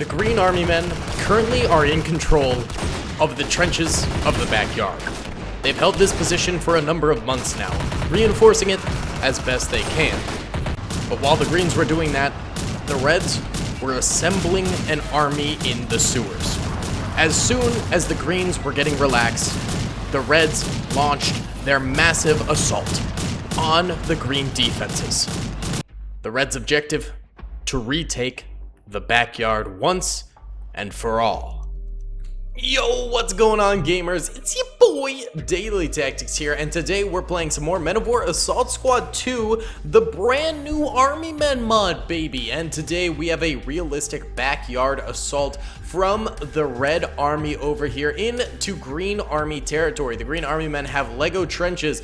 the Green Army men currently are in control of the trenches of the backyard. They've held this position for a number of months now, reinforcing it as best they can. But while the Greens were doing that, the Reds were assembling an army in the sewers. As soon as the Greens were getting relaxed, the Reds launched their massive assault on the Green defenses. The Reds' objective: to retake the backyard once and for all. Yo, what's going on, gamers? It's your boy, Daily Tactics here, and today we're playing some more Men of War Assault Squad 2, the brand new Army Men mod, baby. And today we have a realistic backyard assault from the Red Army over here into Green Army territory. The Green Army men have Lego trenches,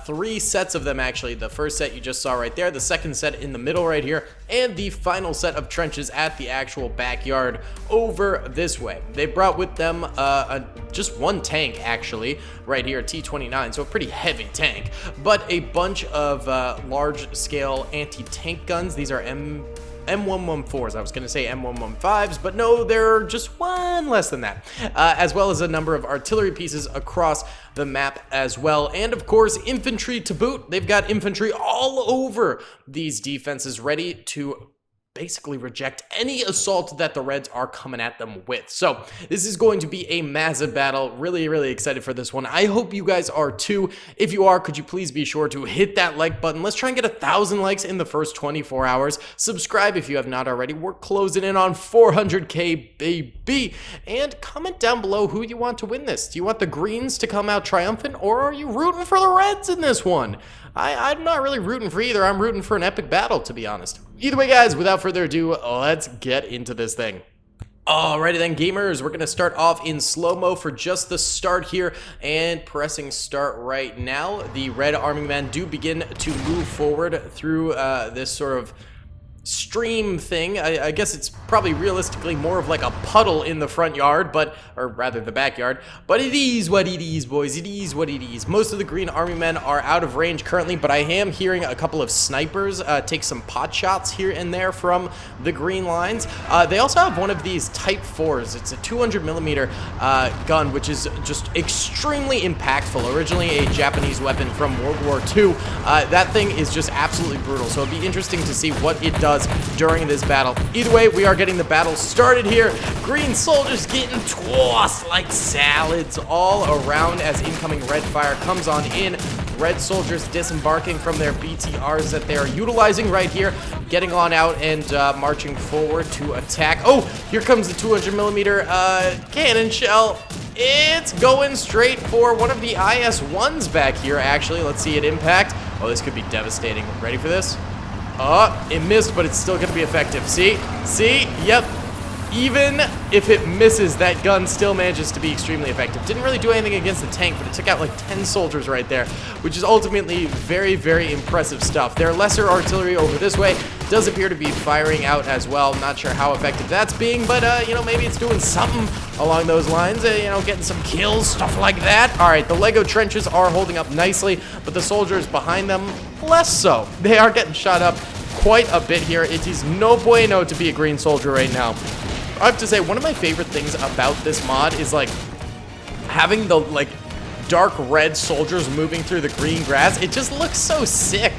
3 sets of them actually. The first set you just saw right there, the second set in the middle right here, and the final set of trenches at the actual backyard over this way. They brought with them just one tank actually, right here, T-29, so a pretty heavy tank, but a bunch of large-scale anti-tank guns. These are M114s. I was going to say M115s, but no, they're just one less than that. As well as a number of artillery pieces across the map as well. And of course, infantry to boot. They've got infantry all over these defenses ready to basically reject any assault that the Reds are coming at them with. So this is going to be a massive battle. Really excited for this one. I hope you guys are too. If you are, could you please be sure to hit that like button. Let's try and get 1,000 likes in the first 24 hours. Subscribe if you have not already. We're closing in on 400k, baby. And comment down below who you want to win this. Do you want the Greens to come out triumphant, or are you rooting for the Reds in this one? I'm not really rooting for either. I'm rooting for an epic battle, to be honest. Either way, guys, without further ado, let's get into this thing. Alrighty then, gamers, we're going to start off in slow-mo for just the start here, and pressing start right now. The Red Army men do begin to move forward through this sort of stream thing. I guess it's probably realistically more of like a puddle in the front yard, or rather the backyard, but it is what it is, boys. It is what it is. Most of the Green Army men are out of range currently, but I am hearing a couple of snipers take some pot shots here and there from the Green lines. They also have one of these Type 4s. It's a 200mm gun, which is just extremely impactful. Originally a Japanese weapon from World War II. That thing is just absolutely brutal, so it'll be interesting to see what it does during this battle. Either way, we are getting the battle started here. Green soldiers getting tossed like salads all around as incoming Red fire comes on in. Red soldiers disembarking from their BTRs that they are utilizing right here, getting on out and marching forward to attack. Oh, here comes the 200mm cannon shell. It's going straight for one of the IS-1s back here, actually. Let's see it impact. Oh, this could be devastating. Ready for this? It missed, but it's still going to be effective. See? Yep. Even if it misses, that gun still manages to be extremely effective. Didn't really do anything against the tank, but it took out like 10 soldiers right there, which is ultimately very impressive stuff. Their lesser artillery over this way does appear to be firing out as well. Not sure how effective that's being, but you know, maybe it's doing something along those lines, you know, getting some kills, stuff like that. All right, the Lego trenches are holding up nicely, but the soldiers behind them, less so. They are getting shot up quite a bit here. It is no bueno to be a Green soldier right now. I have to say, one of my favorite things about this mod is like having the like dark red soldiers moving through the green grass. It just looks so sick.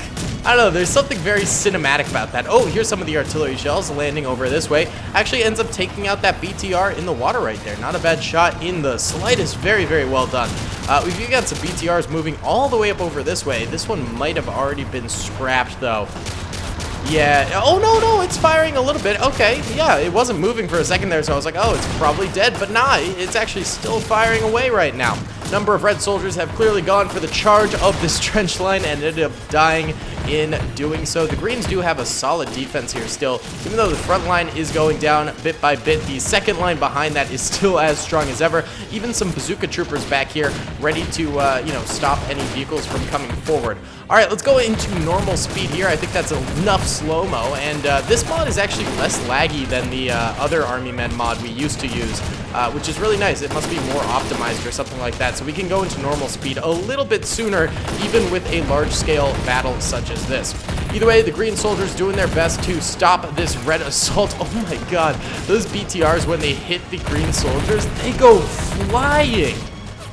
I don't know, there's something very cinematic about that. Oh, here's some of the artillery shells landing over this way. Actually ends up taking out that BTR in the water right there. Not a bad shot in the slightest. Very well done. We've got some BTRs moving all the way up over this way. This one might have already been scrapped though. Yeah, oh no, it's firing a little bit. Okay, yeah, it wasn't moving for a second there, so I was like, oh, it's probably dead, but nah, it's actually still firing away right now. Number of Red soldiers have clearly gone for the charge of this trench line and ended up dying in doing so. The Greens do have a solid defense here still, even though the front line is going down bit by bit. The second line behind that is still as strong as ever. Even some bazooka troopers back here ready to, you know, stop any vehicles from coming forward. All right, let's go into normal speed here. I think that's enough slow-mo, and this mod is actually less laggy than the other Army Men mod we used to use, which is really nice. It must be more optimized or something like that, so we can go into normal speed a little bit sooner, even with a large-scale battle such as this. Either way, the green soldiers doing their best to stop this red assault. Oh my god, those BTRs, when they hit the green soldiers, they go flying.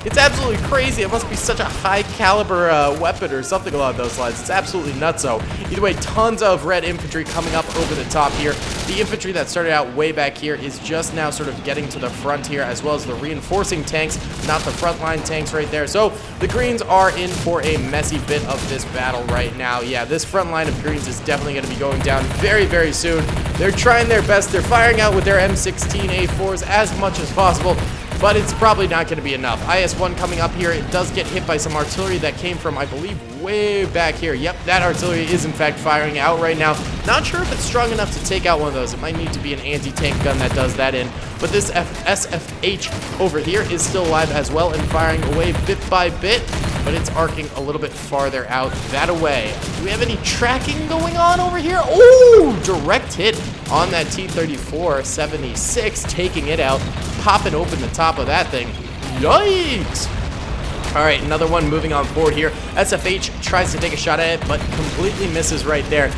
It's absolutely crazy. It must be such a high caliber weapon or something along those lines. It's absolutely nutso. Either way, tons of red infantry coming up over the top here. The infantry that started out way back here is just now sort of getting to the front here, as well as the reinforcing tanks, not the frontline tanks right there. So the greens are in for a messy bit of this battle right now. Yeah, this front line of greens is definitely going to be going down very, very soon. They're trying their best. They're firing out with their M16A4s as much as possible, but it's probably not going to be enough. IS-1 coming up here. It does get hit by some artillery that came from, I believe, way back here. Yep, that artillery is in fact firing out right now. Not sure if it's strong enough to take out one of those. It might need to be an anti-tank gun that does that in. But this SFH over here is still alive as well and firing away bit by bit, but it's arcing a little bit farther out that away. Do we have any tracking going on over here? Ooh, direct hit on that T-34-76, taking it out, popping open the top of that thing. Yikes! All right, another one moving on forward here. SFH tries to take a shot at it, but completely misses right there,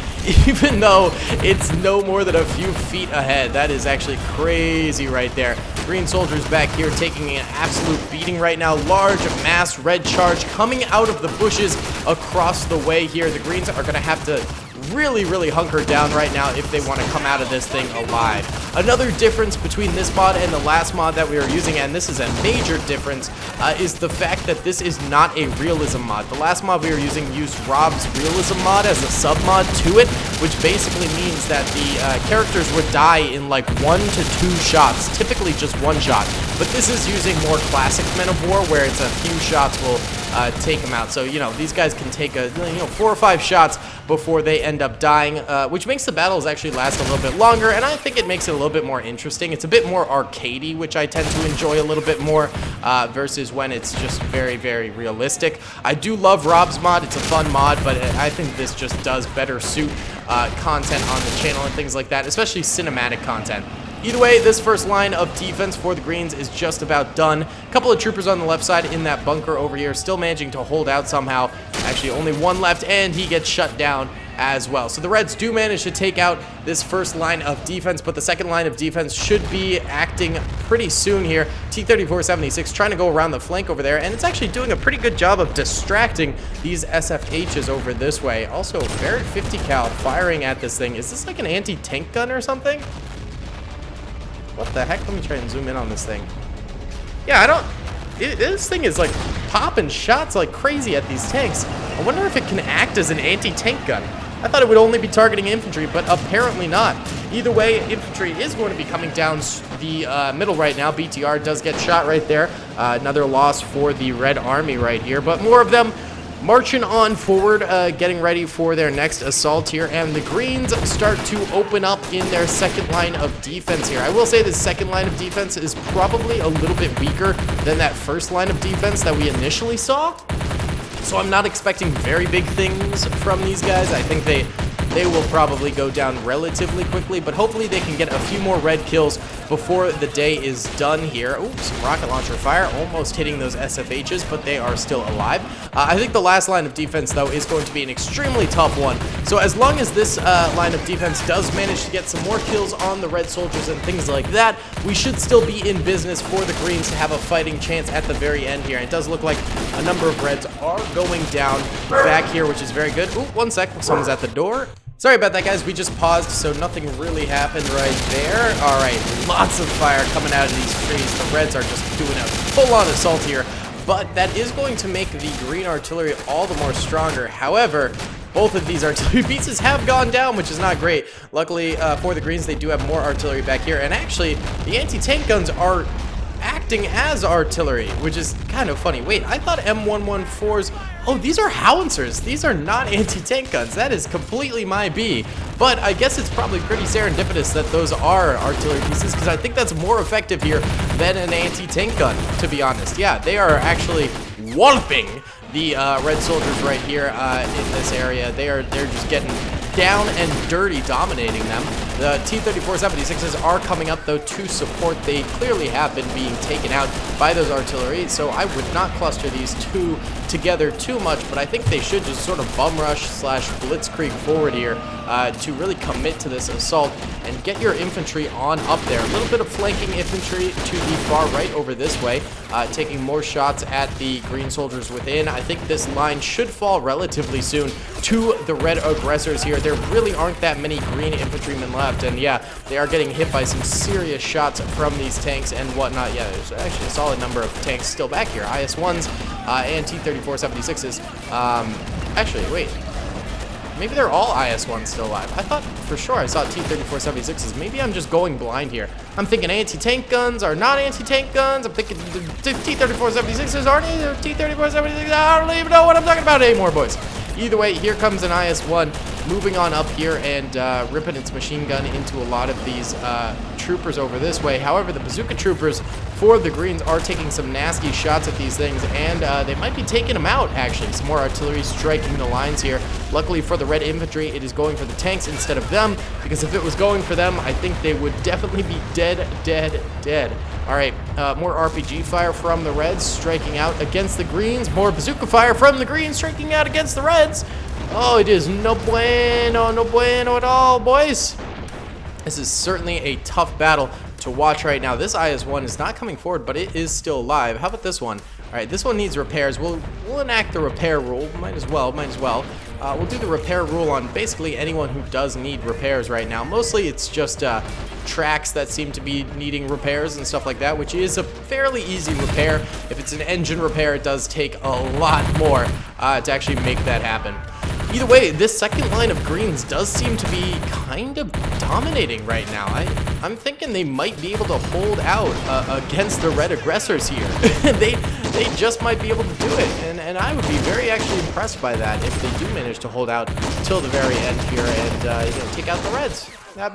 even though it's no more than a few feet ahead. That is actually crazy right there. Green soldiers back here taking an absolute beating right now. Large mass red charge coming out of the bushes across the way here. The greens are going to have to really hunker down right now if they want to come out of this thing alive. Another difference between this mod and the last mod that we were using, and this is a major difference, is the fact that this is not a realism mod. The last mod we were using used Rob's realism mod as a sub mod to it, which basically means that the characters would die in like 1 to 2 shots, typically just 1 shot. But this is using more classic Men of War, where it's a few shots will take them out. So, you know, these guys can take 4 or 5 shots before they end up dying, which makes the battles actually last a little bit longer, and I think it makes it a little bit more interesting. It's a bit more arcadey, which I tend to enjoy a little bit more, versus when it's just very realistic. I do love Rob's mod. It's a fun mod, but I think this just does better suit content on the channel and things like that, especially cinematic content. Either way, this first line of defense for the greens is just about done. A couple of troopers on the left side in that bunker over here, still managing to hold out somehow. Actually, only one left, and he gets shut down as well. So the Reds do manage to take out this first line of defense, but the second line of defense should be acting pretty soon here. T-34-76 trying to go around the flank over there, and it's actually doing a pretty good job of distracting these SFHs over this way. Also, Barrett 50 cal firing at this thing. Is this like an anti-tank gun or something? What the heck? Let me try and zoom in on this thing. Yeah, this thing is like popping shots like crazy at these tanks. I wonder if it can act as an anti-tank gun. I thought it would only be targeting infantry, but apparently not. Either way, infantry is going to be coming down the middle right now. BTR does get shot right there. Another loss for the Red Army right here, but more of them marching on forward, getting ready for their next assault here, and the greens start to open up in their second line of defense here. I will say the second line of defense is probably a little bit weaker than that first line of defense that we initially saw, so I'm not expecting very big things from these guys. I think they will probably go down relatively quickly, but hopefully they can get a few more red kills before the day is done here. Oops, some rocket launcher fire, almost hitting those SFHs, but they are still alive. I think the last line of defense, though, is going to be an extremely tough one. So as long as this line of defense does manage to get some more kills on the red soldiers and things like that, we should still be in business for the greens to have a fighting chance at the very end here. And it does look like a number of reds are going down back here, which is very good. Ooh, 1 sec, someone's at the door. Sorry about that, guys. We just paused, so nothing really happened right there. All right, lots of fire coming out of these trees. The Reds are just doing a full-on assault here, but that is going to make the green artillery all the more stronger. However, both of these artillery pieces have gone down, which is not great. Luckily for the greens, they do have more artillery back here, and actually, the anti-tank guns are acting as artillery, which is kind of funny. Wait, I thought M114s... Oh, these are howitzers. These are not anti-tank guns. That is completely my B. But I guess it's probably pretty serendipitous that those are artillery pieces, because I think that's more effective here than an anti-tank gun, to be honest. Yeah, they are actually walloping the red soldiers right here in this area. They're just getting down and dirty, dominating them. The T-34-76s are coming up, though, to support. They clearly have been being taken out by those artillery, so I would not cluster these two together too much, but I think they should just sort of bum rush slash blitzkrieg forward here to really commit to this assault and get your infantry on up there. A little bit of flanking infantry to the far right over this way, taking more shots at the green soldiers within. I think this line should fall relatively soon to the red aggressors here. There really aren't that many green infantrymen left, and yeah, they are getting hit by some serious shots from these tanks and whatnot. Yeah, there's actually a solid number of tanks still back here. IS-1s and T-34-76s. Actually, wait. Maybe they're all IS-1s still alive. I thought for sure I saw T-34-76s. Maybe I'm just going blind here. I'm thinking anti-tank guns are not anti-tank guns. I'm thinking the T-34-76s aren't T-34-76s. I don't even know what I'm talking about anymore, boys. Either way, here comes an IS-1 moving on up here and ripping its machine gun into a lot of these troopers over this way. However, the bazooka troopers for the Greens are taking some nasty shots at these things, and they might be taking them out, actually. Some more artillery striking the lines here. Luckily for the red infantry, it is going for the tanks instead of them, because if it was going for them, I think they would definitely be dead, dead, dead. All right, more RPG fire from the Reds striking out against the Greens. More bazooka fire from the Greens striking out against the Reds. Oh, it is no bueno at all, boys. This is certainly a tough battle to watch right now. This IS-1 is not coming forward, but it is still alive. How about this one? All right, this one needs repairs. We'll enact the repair rule. Might as well. We'll do the repair rule on basically anyone who does need repairs right now. Mostly it's just tracks that seem to be needing repairs and stuff like that, which is a fairly easy repair. If it's an engine repair, it does take a lot more to actually make that happen. Either way, this second line of Greens does seem to be kind of dominating right now. I'm thinking they might be able to hold out against the red aggressors here. they just might be able to do it, and I would be very actually impressed by that if they do manage to hold out till the very end here and take out the Reds. That'd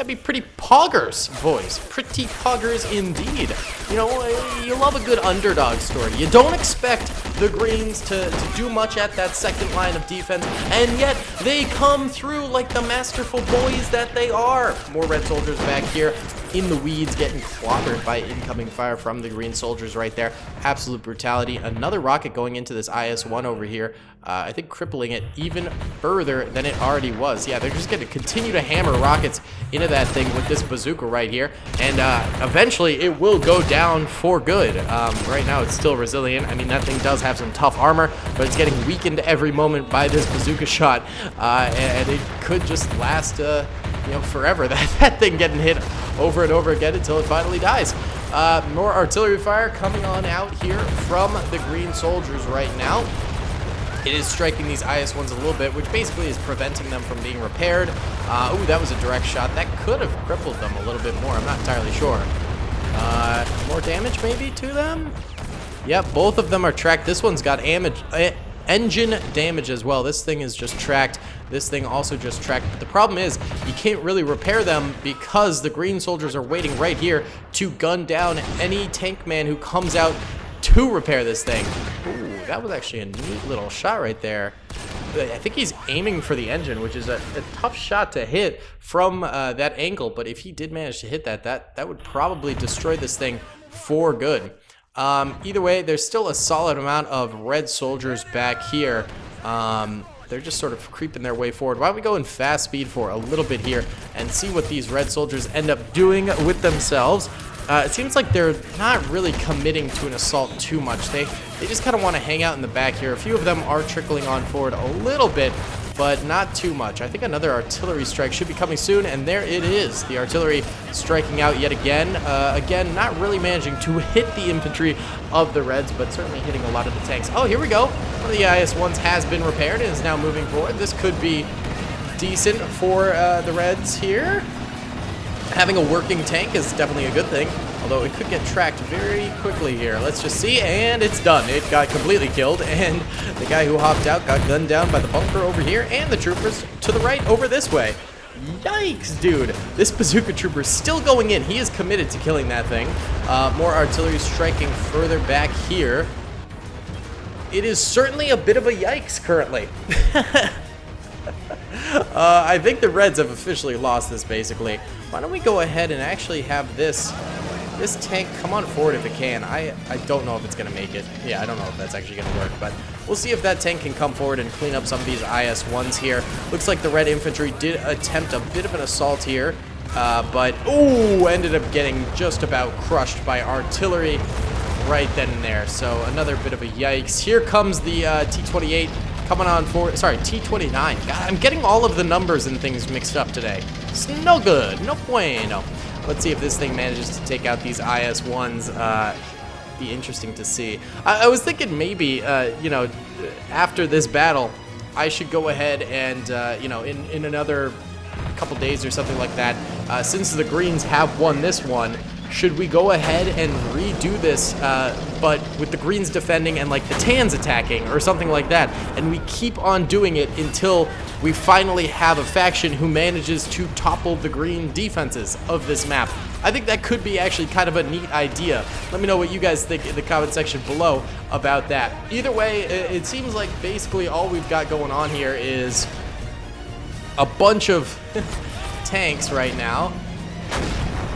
be pretty poggers, boys. Pretty poggers indeed. You know, you love a good underdog story. You don't expect the Greens to do much at that second line of defense, and yet they come through like the masterful boys that they are. More red soldiers back here in the weeds, getting clobbered by incoming fire from the green soldiers right there. Absolute brutality. Another rocket going into this IS-1 over here. I think crippling it even further than it already was. Yeah, they're just going to continue to hammer rockets into that thing with this bazooka right here, and eventually it will go down for good. Right now it's still resilient. I mean, that thing does have some tough armor, but it's getting weakened every moment by this bazooka shot, and it could just last forever. That thing getting hit over and over again until it finally dies. More artillery fire coming on out here from the green soldiers right now. It is striking these IS-1s a little bit, which basically is preventing them from being repaired. Ooh, that was a direct shot. That could have crippled them a little bit more. I'm not entirely sure. More damage maybe to them? Yep, both of them are tracked. This one's got engine damage as well. This thing is just tracked. This thing also just tracked. But the problem is you can't really repair them because the green soldiers are waiting right here to gun down any tank man who comes out to repair this thing. Ooh, that was actually a neat little shot right there. I think he's aiming for the engine, which is a tough shot to hit from that angle. But if he did manage to hit that would probably destroy this thing for good. Either way, there's still a solid amount of red soldiers back here. They're just sort of creeping their way forward. Why don't we go in fast speed for a little bit here and see what these red soldiers end up doing with themselves. It seems like they're not really committing to an assault too much. They just kind of want to hang out in the back here. A few of them are trickling on forward a little bit, but not too much. I think another artillery strike should be coming soon, and there it is. The artillery striking out yet again. Again, not really managing to hit the infantry of the Reds, but certainly hitting a lot of the tanks. Oh, here we go. One of the IS-1s has been repaired and is now moving forward. This could be decent for the Reds here. Having a working tank is definitely a good thing, although it could get tracked very quickly here. Let's just see, and it's done. It got completely killed, and the guy who hopped out got gunned down by the bunker over here, and the troopers to the right over this way. Yikes, dude. This bazooka trooper is still going in. He is committed to killing that thing. More artillery striking further back here. It is certainly a bit of a yikes currently. I think the Reds have officially lost this, basically. Why don't we go ahead and actually have this This tank, come on forward if it can. I don't know if it's going to make it. Yeah, I don't know if that's actually going to work, but we'll see if that tank can come forward and clean up some of these IS-1s here. Looks like the red infantry did attempt a bit of an assault here, but, ooh, ended up getting just about crushed by artillery right then and there. So another bit of a yikes. Here comes the T-28 coming on forward. Sorry, T-29. God, I'm getting all of the numbers and things mixed up today. It's no good. No bueno. Let's see if this thing manages to take out these IS-1s. Be interesting to see. I was thinking maybe, you know, after this battle, I should go ahead and, you know, in another couple days or something like that, since the Greens have won this one, should we go ahead and redo this, but with the Greens defending and like the Tans attacking or something like that, and we keep on doing it until we finally have a faction who manages to topple the Green defenses of this map. I think that could be actually kind of a neat idea. Let me know what you guys think in the comment section below about that. Either way, it seems like basically all we've got going on here is a bunch of tanks right now.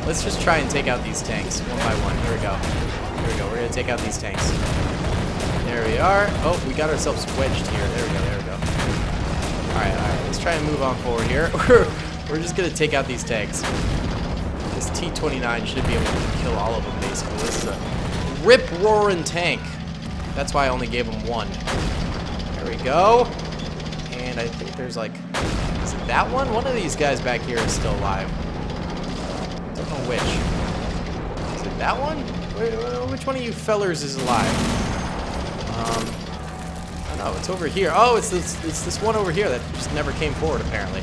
Let's just try and take out these tanks one by one. Here we go. Here we go. We're going to take out these tanks. There we are. Oh, we got ourselves wedged here. There we go. There we go. All right. Let's try and move on forward here. We're just going to take out these tanks. This T-29 should be able to kill all of them, basically. This is a rip-roaring tank. That's why I only gave him one. There we go. And I think there's like... Is it that one? One of these guys back here is still alive. Don't know which. Is it that one? Which one of you fellers is alive? I don't know. It's over here. Oh, it's this one over here that just never came forward, apparently.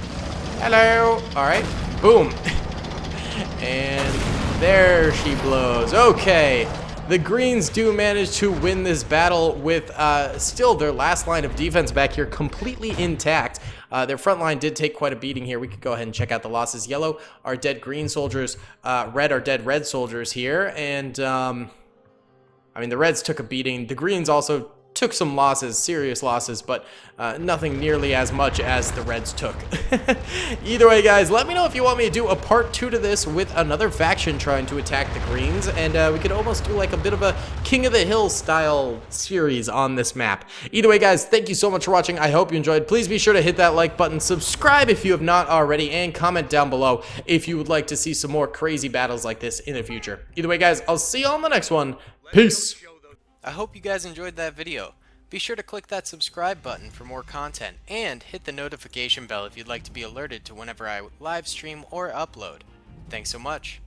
Hello. All right. Boom. And there she blows. Okay. The Greens do manage to win this battle with still their last line of defense back here completely intact. Their front line did take quite a beating here. We could go ahead and check out the losses. Yellow are dead Green soldiers. Red are dead Red soldiers here. And, I mean, the Reds took a beating. The Greens also took some losses, serious losses, but nothing nearly as much as the Reds took. Either way, guys, let me know if you want me to do a part 2 to this with another faction trying to attack the Greens, and we could almost do like a bit of a King of the Hill style series on this map. Either way, guys, thank you so much for watching. I hope you enjoyed. Please be sure to hit that like button, subscribe if you have not already, and comment down below if you would like to see some more crazy battles like this in the future. Either way, guys, I'll see you on the next one. Peace! I hope you guys enjoyed that video. Be sure to click that subscribe button for more content, and hit the notification bell if you'd like to be alerted to whenever I live stream or upload. Thanks so much.